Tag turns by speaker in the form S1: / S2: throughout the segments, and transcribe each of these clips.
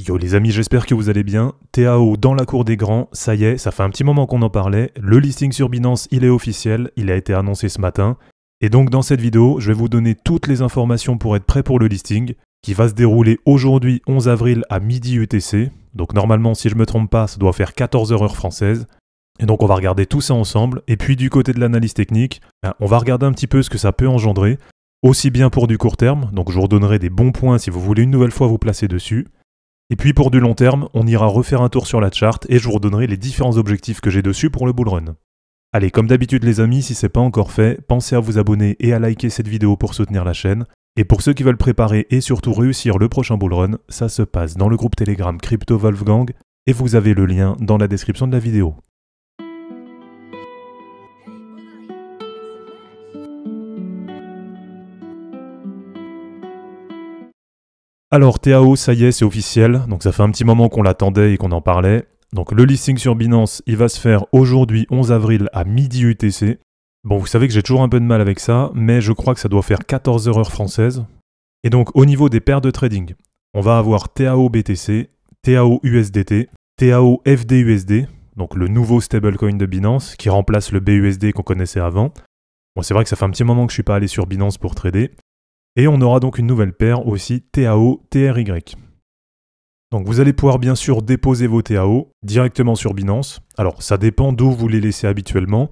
S1: Yo les amis, j'espère que vous allez bien. TAO dans la cour des grands, ça y est, ça fait un petit moment qu'on en parlait. Le listing sur Binance, il est officiel, il a été annoncé ce matin. Et donc dans cette vidéo, je vais vous donner toutes les informations pour être prêt pour le listing, qui va se dérouler aujourd'hui 11 avril à midi UTC. Donc normalement, si je me trompe pas, ça doit faire 14h heure française. Et donc on va regarder tout ça ensemble. Et puis du côté de l'analyse technique, on va regarder un petit peu ce que ça peut engendrer. Aussi bien pour du court terme, donc je vous redonnerai des bons points si vous voulez une nouvelle fois vous placer dessus. Et puis pour du long terme, on ira refaire un tour sur la chart et je vous redonnerai les différents objectifs que j'ai dessus pour le bull run. Allez, comme d'habitude les amis, si c'est pas encore fait, pensez à vous abonner et à liker cette vidéo pour soutenir la chaîne. Et pour ceux qui veulent préparer et surtout réussir le prochain bull run, ça se passe dans le groupe Telegram Crypto Wolfgang et vous avez le lien dans la description de la vidéo. Alors TAO, ça y est, c'est officiel, donc ça fait un petit moment qu'on l'attendait et qu'on en parlait. Donc le listing sur Binance, il va se faire aujourd'hui 11 avril à midi UTC. Bon, vous savez que j'ai toujours un peu de mal avec ça, mais je crois que ça doit faire 14h heure française. Et donc au niveau des paires de trading, on va avoir TAO BTC, TAO USDT, TAO FDUSD, donc le nouveau stablecoin de Binance qui remplace le BUSD qu'on connaissait avant. Bon, c'est vrai que ça fait un petit moment que je suis pas allé sur Binance pour trader. Et on aura donc une nouvelle paire aussi TAO TRY. Donc vous allez pouvoir bien sûr déposer vos TAO directement sur Binance. Alors ça dépend d'où vous les laissez habituellement.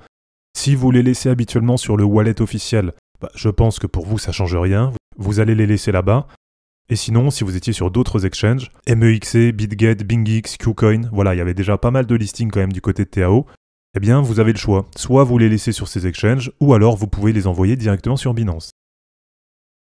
S1: Si vous les laissez habituellement sur le wallet officiel, je pense que pour vous ça change rien. Vous allez les laisser là-bas. Et sinon, si vous étiez sur d'autres exchanges, MEXC, BitGet, BingX, KuCoin, voilà, il y avait déjà pas mal de listings quand même du côté de TAO. Eh bien, vous avez le choix. Soit vous les laissez sur ces exchanges, ou alors vous pouvez les envoyer directement sur Binance.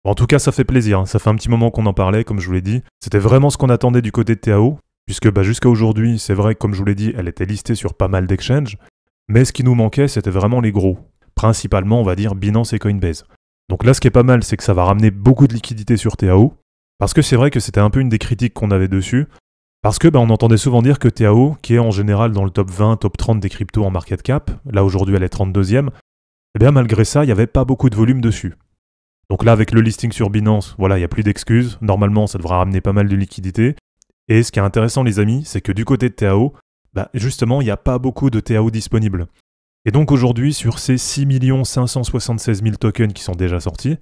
S1: En tout cas, ça fait plaisir, ça fait un petit moment qu'on en parlait, comme je vous l'ai dit. C'était vraiment ce qu'on attendait du côté de TAO, puisque jusqu'à aujourd'hui, c'est vrai que comme je vous l'ai dit, elle était listée sur pas mal d'exchanges, mais ce qui nous manquait, c'était vraiment les gros. Principalement, on va dire Binance et Coinbase. Donc là, ce qui est pas mal, c'est que ça va ramener beaucoup de liquidités sur TAO, parce que c'est vrai que c'était un peu une des critiques qu'on avait dessus, parce que on entendait souvent dire que TAO, qui est en général dans le top 20, top 30 des cryptos en market cap, là aujourd'hui elle est 32e, et bien malgré ça, il n'y avait pas beaucoup de volume dessus. Donc là, avec le listing sur Binance, voilà, il n'y a plus d'excuses. Normalement, ça devra ramener pas mal de liquidités. Et ce qui est intéressant, les amis, c'est que du côté de TAO, justement, il n'y a pas beaucoup de TAO disponibles. Et donc aujourd'hui, sur ces 6 576 000 tokens qui sont déjà sortis,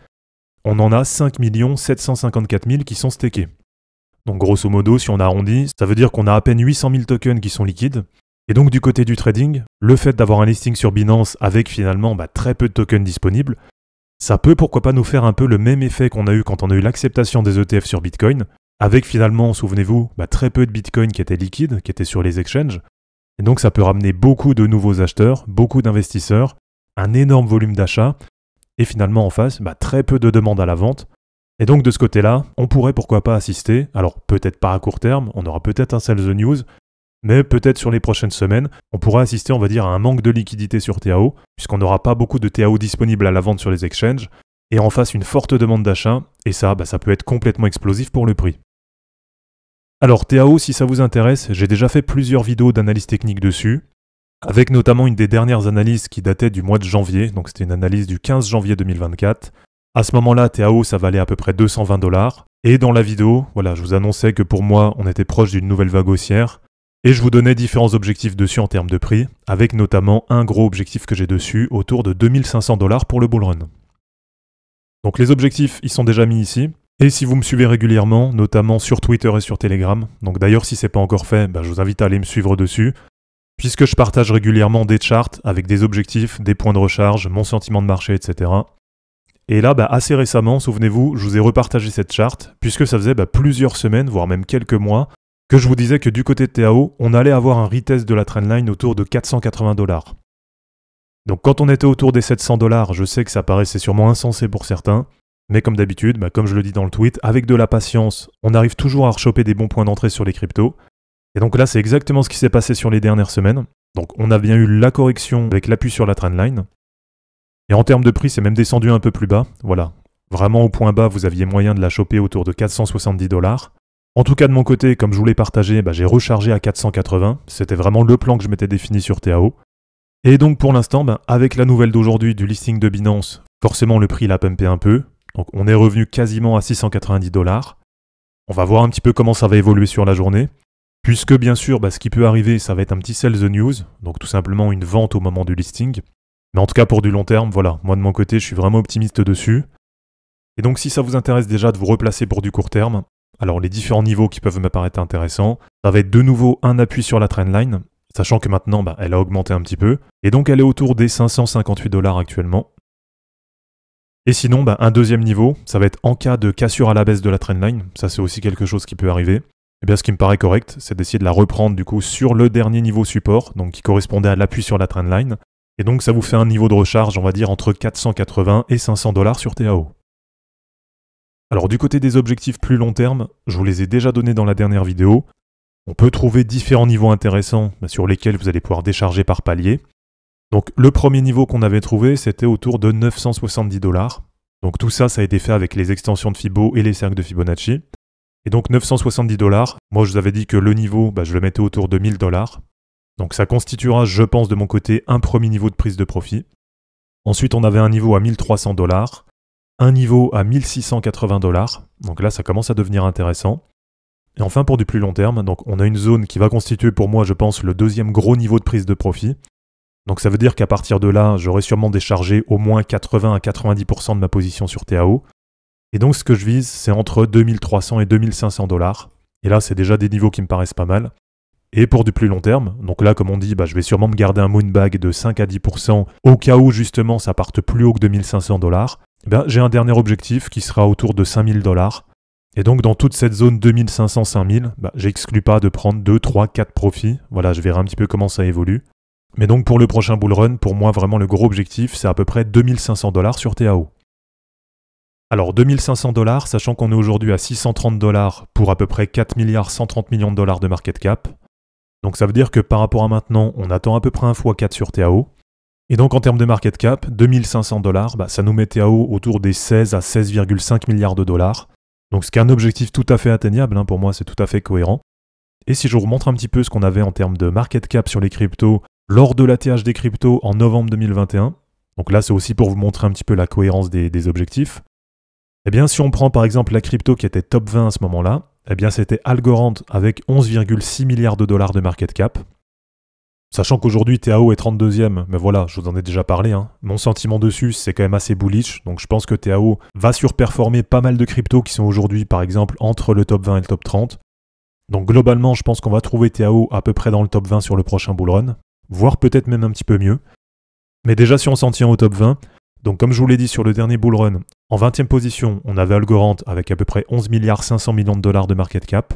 S1: on en a 5 754 000 qui sont stakés. Donc grosso modo, si on arrondit, ça veut dire qu'on a à peine 800 000 tokens qui sont liquides. Et donc du côté du trading, le fait d'avoir un listing sur Binance avec finalement très peu de tokens disponibles, ça peut pourquoi pas nous faire un peu le même effet qu'on a eu quand on a eu l'acceptation des ETF sur Bitcoin, avec finalement, souvenez-vous, très peu de Bitcoin qui étaient liquides, qui étaient sur les exchanges. Et donc ça peut ramener beaucoup de nouveaux acheteurs, beaucoup d'investisseurs, un énorme volume d'achat, et finalement en face, très peu de demandes à la vente. Et donc de ce côté-là, on pourrait pourquoi pas assister, alors peut-être pas à court terme, on aura peut-être un sell the news, mais peut-être sur les prochaines semaines, on pourra assister, on va dire, à un manque de liquidité sur TAO, puisqu'on n'aura pas beaucoup de TAO disponibles à la vente sur les exchanges, et en face une forte demande d'achat, et ça, ça peut être complètement explosif pour le prix. Alors TAO, si ça vous intéresse, j'ai déjà fait plusieurs vidéos d'analyse technique dessus, avec notamment une des dernières analyses qui datait du mois de janvier, donc c'était une analyse du 15 janvier 2024. À ce moment-là, TAO, ça valait à peu près 220 $, et dans la vidéo, voilà, je vous annonçais que pour moi, on était proche d'une nouvelle vague haussière, et je vous donnais différents objectifs dessus en termes de prix, avec notamment un gros objectif que j'ai dessus autour de 2500 $ pour le bull run. Donc les objectifs, ils sont déjà mis ici. Et si vous me suivez régulièrement, notamment sur Twitter et sur Telegram, donc d'ailleurs si c'est pas encore fait, je vous invite à aller me suivre dessus, puisque je partage régulièrement des charts avec des objectifs, des points de recharge, mon sentiment de marché, etc. Et là, assez récemment, souvenez-vous, je vous ai repartagé cette charte, puisque ça faisait plusieurs semaines, voire même quelques mois, que je vous disais que du côté de TAO, on allait avoir un retest de la trendline autour de 480 $. Donc quand on était autour des 700 $, je sais que ça paraissait sûrement insensé pour certains, mais comme d'habitude, comme je le dis dans le tweet, avec de la patience, on arrive toujours à rechoper des bons points d'entrée sur les cryptos. Et donc là, c'est exactement ce qui s'est passé sur les dernières semaines. Donc on a bien eu la correction avec l'appui sur la trendline. Et en termes de prix, c'est même descendu un peu plus bas. Voilà, vraiment au point bas, vous aviez moyen de la choper autour de 470 $. En tout cas de mon côté, comme je vous l'ai partagé, j'ai rechargé à 480, c'était vraiment le plan que je m'étais défini sur TAO. Et donc pour l'instant, avec la nouvelle d'aujourd'hui du listing de Binance, forcément le prix l'a pumpé un peu, donc on est revenu quasiment à 690 $. On va voir un petit peu comment ça va évoluer sur la journée. Puisque bien sûr, ce qui peut arriver, ça va être un petit sell the news, donc tout simplement une vente au moment du listing. Mais en tout cas pour du long terme, voilà, moi de mon côté, je suis vraiment optimiste dessus. Et donc si ça vous intéresse déjà de vous replacer pour du court terme, alors les différents niveaux qui peuvent me paraître intéressants, ça va être de nouveau un appui sur la trendline, sachant que maintenant elle a augmenté un petit peu, et donc elle est autour des 558 $ actuellement. Et sinon, un deuxième niveau, ça va être en cas de cassure à la baisse de la trendline, ça c'est aussi quelque chose qui peut arriver. Et bien ce qui me paraît correct, c'est d'essayer de la reprendre du coup sur le dernier niveau support, donc qui correspondait à l'appui sur la trendline. Et donc ça vous fait un niveau de recharge, on va dire, entre 480 et 500 $ sur TAO. Alors du côté des objectifs plus long terme, je vous les ai déjà donnés dans la dernière vidéo. On peut trouver différents niveaux intéressants sur lesquels vous allez pouvoir décharger par palier. Donc le premier niveau qu'on avait trouvé, c'était autour de 970 $. Donc tout ça, ça a été fait avec les extensions de Fibo et les cercles de Fibonacci. Et donc 970 $, moi je vous avais dit que le niveau, je le mettais autour de 1000 $. Donc ça constituera, je pense de mon côté, un premier niveau de prise de profit. Ensuite on avait un niveau à 1300 $, un niveau à 1680 $, donc là ça commence à devenir intéressant. Et enfin pour du plus long terme, donc on a une zone qui va constituer pour moi je pense le deuxième gros niveau de prise de profit. Donc ça veut dire qu'à partir de là, j'aurai sûrement déchargé au moins 80 à 90% de ma position sur TAO. Et donc ce que je vise, c'est entre 2300 et 2500 $. Et là, c'est déjà des niveaux qui me paraissent pas mal. Et pour du plus long terme, donc là, comme on dit, je vais sûrement me garder un moonbag de 5 à 10% au cas où justement ça parte plus haut que 2500 $. J'ai un dernier objectif qui sera autour de 5000 $. Et donc dans toute cette zone 2500-5000, j'exclus pas de prendre 2, 3, 4 profits. Voilà, je verrai un petit peu comment ça évolue. Mais donc pour le prochain bull run, pour moi vraiment le gros objectif, c'est à peu près 2500 $ sur TAO. Alors 2500 $, sachant qu'on est aujourd'hui à 630 $ pour à peu près 4 milliards 130 millions de $ de market cap. Donc ça veut dire que par rapport à maintenant, on attend à peu près un x4 sur TAO. Et donc en termes de market cap, 2500 $, ça nous met TAO autour des 16 à 16,5 milliards de $. Donc ce qui est un objectif tout à fait atteignable, pour moi c'est tout à fait cohérent. Et si je vous remontre un petit peu ce qu'on avait en termes de market cap sur les cryptos lors de l'ATH des cryptos en novembre 2021, donc là c'est aussi pour vous montrer un petit peu la cohérence des objectifs. Eh bien, si on prend par exemple la crypto qui était top 20 à ce moment-là, eh bien c'était Algorand avec 11,6 milliards de $ de market cap. Sachant qu'aujourd'hui TAO est 32e, mais voilà, je vous en ai déjà parlé. Mon sentiment dessus, c'est quand même assez bullish, donc je pense que TAO va surperformer pas mal de cryptos qui sont aujourd'hui par exemple entre le top 20 et le top 30. Donc globalement, je pense qu'on va trouver TAO à peu près dans le top 20 sur le prochain bull run, voire peut-être même un petit peu mieux. Mais déjà si on s'en tient au top 20, donc comme je vous l'ai dit sur le dernier bull run, en 20e position, on avait Algorand avec à peu près 11 milliards 500 millions de $ de market cap.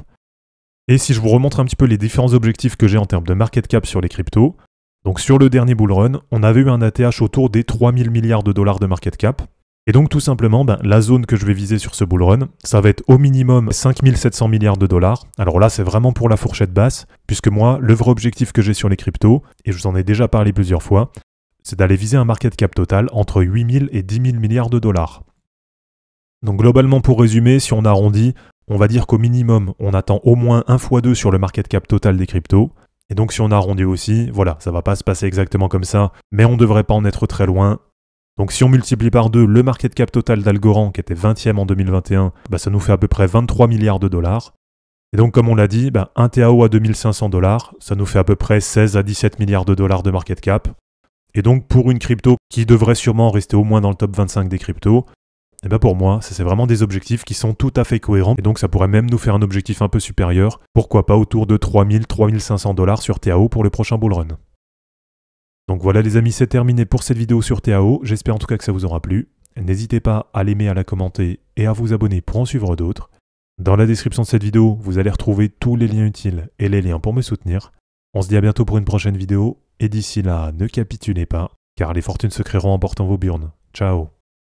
S1: Et si je vous remontre un petit peu les différents objectifs que j'ai en termes de market cap sur les cryptos, donc sur le dernier bull run, on avait eu un ATH autour des 3000 milliards de $ de market cap. Et donc tout simplement, la zone que je vais viser sur ce bull run, ça va être au minimum 5700 milliards de $. Alors là, c'est vraiment pour la fourchette basse, puisque moi, le vrai objectif que j'ai sur les cryptos, et je vous en ai déjà parlé plusieurs fois, c'est d'aller viser un market cap total entre 8000 et 10 000 milliards de $. Donc globalement, pour résumer, si on arrondit, on va dire qu'au minimum, on attend au moins 1 x 2 sur le market cap total des cryptos. Et donc si on arrondit aussi, voilà, ça va pas se passer exactement comme ça, mais on devrait pas en être très loin. Donc si on multiplie par 2 le market cap total d'Algorand, qui était 20e en 2021, ça nous fait à peu près 23 milliards de $. Et donc comme on l'a dit, un TAO à 2500 $, ça nous fait à peu près 16 à 17 milliards de $ de market cap. Et donc pour une crypto qui devrait sûrement rester au moins dans le top 25 des cryptos, et pour moi, c'est vraiment des objectifs qui sont tout à fait cohérents. Et donc ça pourrait même nous faire un objectif un peu supérieur, pourquoi pas autour de 3000-3500 $ sur TAO pour le prochain bull run. Donc voilà les amis, c'est terminé pour cette vidéo sur TAO, j'espère en tout cas que ça vous aura plu. N'hésitez pas à l'aimer, à la commenter et à vous abonner pour en suivre d'autres. Dans la description de cette vidéo, vous allez retrouver tous les liens utiles et les liens pour me soutenir. On se dit à bientôt pour une prochaine vidéo, et d'ici là, ne capitulez pas, car les fortunes se créeront en portant vos burnes. Ciao.